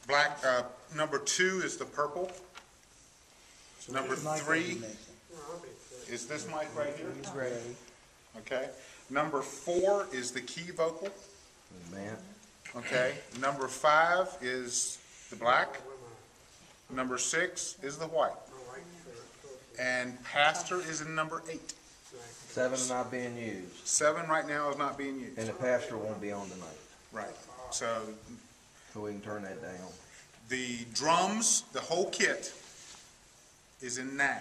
Black, number 2 is the purple. Number 3 is this mic right here. Okay. Number 4 is the key vocal. Man. Okay. Number 5 is the black. Number 6 is the white. And pastor is in number 8. 7 is not being used. 7 right now is not being used. And the pastor won't be on tonight. Right. So we can turn that down. the drums, the whole kit, is in 9.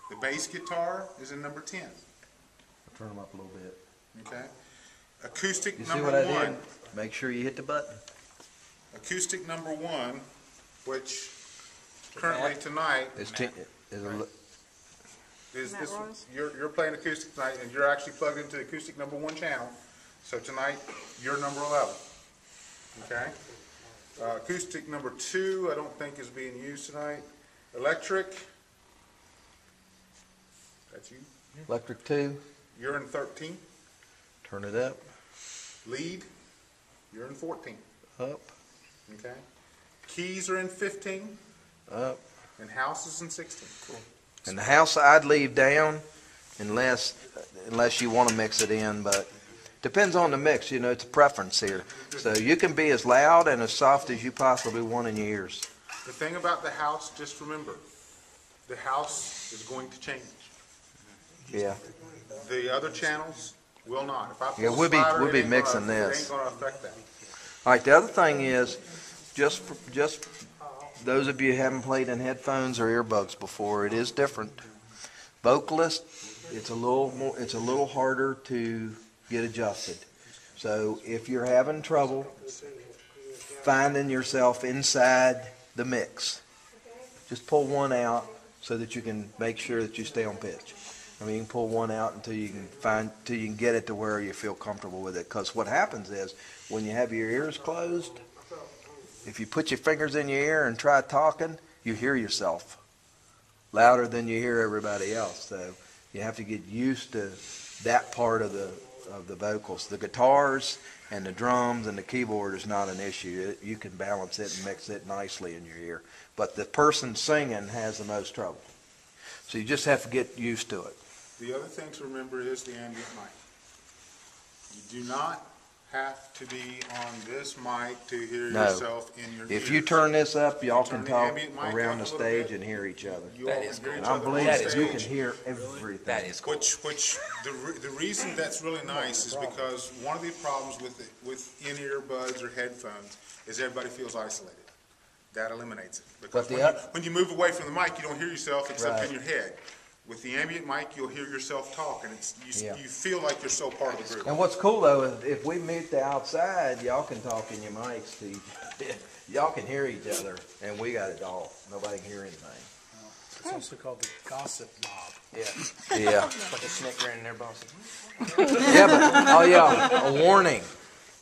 The bass guitar is in number 10. I'll turn them up a little bit. Okay. Acoustic You see number what I 1. did? Make sure you hit the button. Acoustic number 1, which currently tonight It's is this. You're playing acoustic tonight, and you're actually plugged into the acoustic number 1 channel. So tonight you're number 11. Okay. Acoustic number 2, I don't think is being used tonight. Electric. That's you. Electric 2. You're in 13. Turn it up. Lead. You're in 14. Up. Okay. Keys are in 15. Up. And house is in 16. Cool. And the house I'd leave down unless you want to mix it in, but depends on the mix. You know, it's a preference here. So you can be as loud and as soft as you possibly want in your ears. The thing about the house, just remember, the house is going to change. Yeah. The other channels will not. If I pull Yeah, we'll be mixing It this. ain't going to affect that. All right. The other thing is, just those of you who haven't played in headphones or earbuds before, it is different. Vocalist, it's a little harder to get adjusted. So if you're having trouble finding yourself inside the mix, just pull one out so that you can make sure that you stay on pitch. I mean, you can pull one out until you can get it to where you feel comfortable with it. Because what happens is when you have your ears closed, if you put your fingers in your ear and try talking, you hear yourself louder than you hear everybody else. So you have to get used to that part of the vocals. The guitars and the drums and the keyboard is not an issue. You can balance it and mix it nicely in your ear. But the person singing has the most trouble. So you just have to get used to it. The other thing to remember is the ambient mic. You do not have to be on this mic to hear yourself in your ears. If you turn this up, y'all can the talk ambient mic around up the a little stage bit. and hear each other. You all can hear each I other believe on that you stage. can hear everything. That is cool. Which the reason that's really nice is because one of the problems with in-ear buds or headphones is everybody feels isolated. That eliminates it. Because when you move away from the mic, you don't hear yourself except in your head. With the ambient mic, you'll hear yourself talk, and you feel like you're so part of the group. And what's cool though is if we meet the outside, y'all can talk in your mics to y'all can hear each other, and we got it all. Nobody can hear anything. It's also called the gossip mob. Yeah. Yeah. Like a snicker in there, boss. Yeah, but a warning.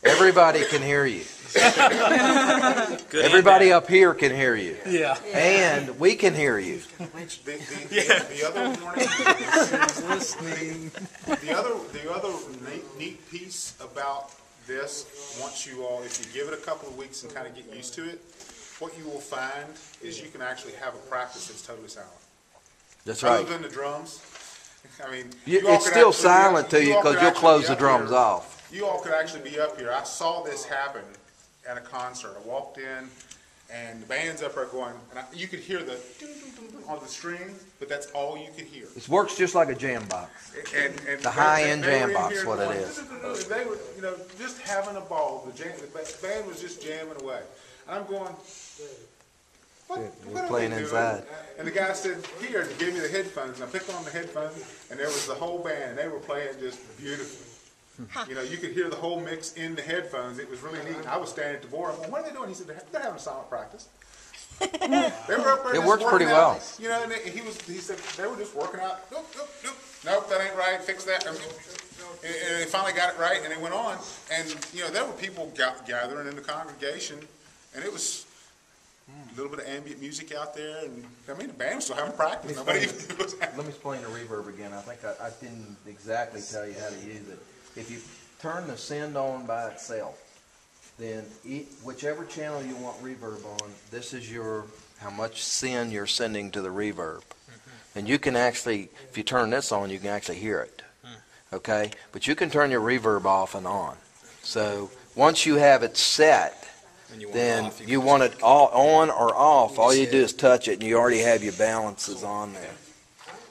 Everybody can hear you. Everybody up here can hear you. Yeah. And we can hear you. The other warning, the other neat piece about this, once you all, if you give it a couple of weeks and kind of get used to it, what you will find is you can actually have a practice that's totally silent. That's right. Other than the drums, I mean, It's still silent to you because you'll close the drums off. You all could actually be up here. I saw this happen at a concert. I walked in, and the band's up there going, and you could hear the on the string, but that's all you could hear. It works just like a jam box. And the high-end they were jam in box, here what it going, is. They were, just having a ball. The band was just jamming away. And I'm going, We're playing inside. And the guy said, here, and he gave me the headphones. And I picked on the headphones, and there was the whole band, and they were playing just beautifully. You could hear the whole mix in the headphones. It was really neat. And I was standing at the board. I'm going, what are they doing? He said, they're having a silent practice. They were up there. It works pretty well. And he said they were just working out. Nope, that ain't right. Fix that. And they finally got it right, and they went on. And there were people gathering in the congregation, and it was a little bit of ambient music out there. And I mean, the band was still having practice. Let me explain the reverb again. I think I didn't exactly tell you how to use it. If you turn the send on by itself, then whichever channel you want reverb on, this is how much sin you're sending to the reverb. And you can actually, if you turn this on, you can actually hear it. Okay? But you can turn your reverb off and on. So once you have it set, then you want it all on or off. All you do is touch it, and you already have your balances on there.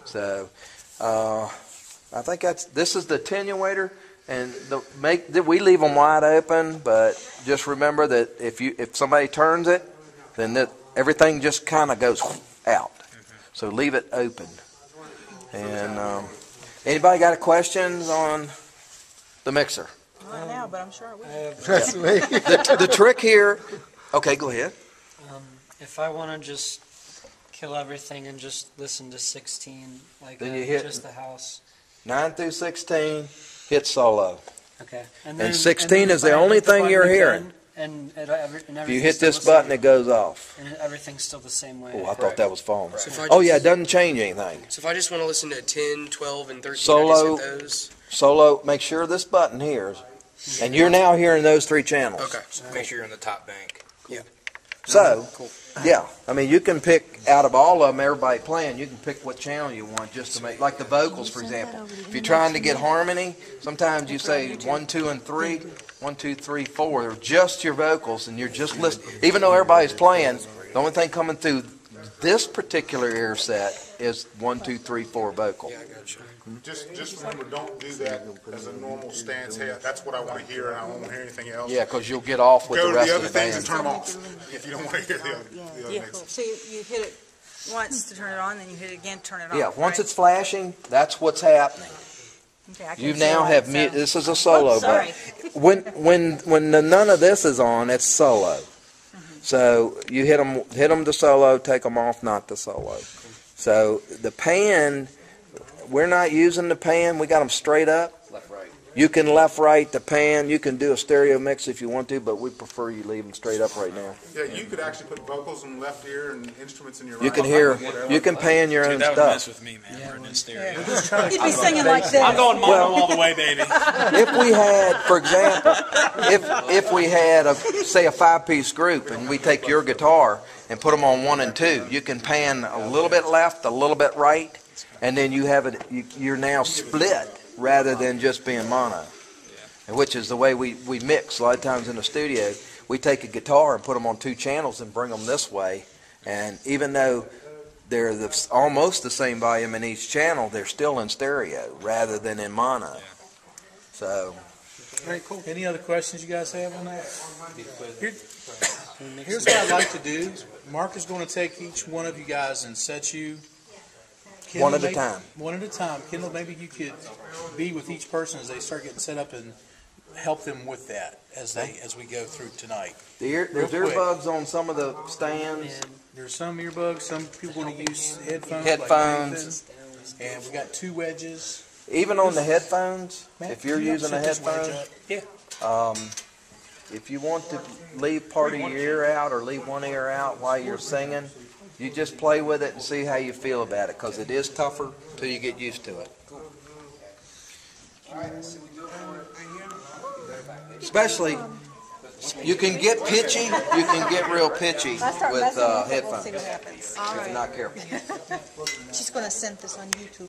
So I think this is the attenuator, and we leave them wide open. But just remember that if somebody turns it, then everything just kind of goes out. So leave it open. And anybody got questions on the mixer? Not now, but I'm sure I will. That's me. The trick here. Okay, go ahead. If I want to just kill everything and just listen to 16, like Then you hit- just the house. 9 through 16, hit solo. Okay. And 16 is the only thing you're hearing. If you hit this button, it goes off. And everything's still the same way. Oh, I thought that was falling. So if I Oh, just- yeah, it doesn't change anything. So if I just want to listen to 10, 12, and 13, Solo. I just hit those? Solo, make sure this button here, and you're now hearing those 3 channels. Okay. So make sure you're in the top bank. So, yeah, I mean, you can pick out of all of them, everybody playing, you can pick what channel you want just to make, like the vocals, for example. If you're trying to get harmony, sometimes you say 1, 2, and 3, 1, 2, 3, 4, they're just your vocals, and you're just listening. Even though everybody's playing, the only thing coming through this particular ear set is 1, 2, 3, 4 vocal. Yeah, I got you. Just remember, don't do that as a normal stance head. That's what I want to hear, and I won't hear anything else. Yeah, because you'll get off with Go the to rest the of other the things band. and turn them off if you don't want to hear the other mix. So you hit it once to turn it on, then you hit it again to turn it off. Yeah, once right? it's flashing, that's what's happening. Okay, I can You see now that, have so- this is a solo Oops, sorry. button. When none of this is on, it's solo. So you hit them to solo, take them off, not to solo. So the pan, we're not using the pan. We got them straight up. Left, right. You can left, right the pan. You can do a stereo mix if you want to, but we prefer you leave them straight up right now. Yeah, you could actually put vocals in the left ear and instruments in your right. You can hear. You can pan your own That would mess stuff. with me, man, for a stereo. You'd be singing like this. I'm going mono all the way, baby. If we had, for example, if we had say a 5-piece group and we take your guitar and put them on 1 and 2, you can pan a little bit left, a little bit right, and then you have it. You're now split rather than just being mono, which is the way we mix. A lot of times in the studio, we take a guitar and put them on 2 channels and bring them this way, and even though they're almost the same volume in each channel, they're still in stereo rather than in mono. So. Very cool. Any other questions you guys have on that? Here's what I'd like to do. Mark is going to take each one of you guys and set you One at a time. One at a time. Kendall, maybe you could be with each person as they start getting set up and help them with that as we go through tonight. There's Real quick. earbuds on some of the stands. There's some earbuds. Some people want to use headphones. Headphones. Like Nathan. And we got 2 wedges. Even on the headphones, Matt, if you're can you using a set this wedge headphone, up? Yeah. if you want to leave part of your ear out or leave one ear out while you're singing, you just play with it and see how you feel about it, because it is tougher till you get used to it. Especially, you can get pitchy, you can get real pitchy with headphones See what happens. if you're not careful. She's going to send this on YouTube.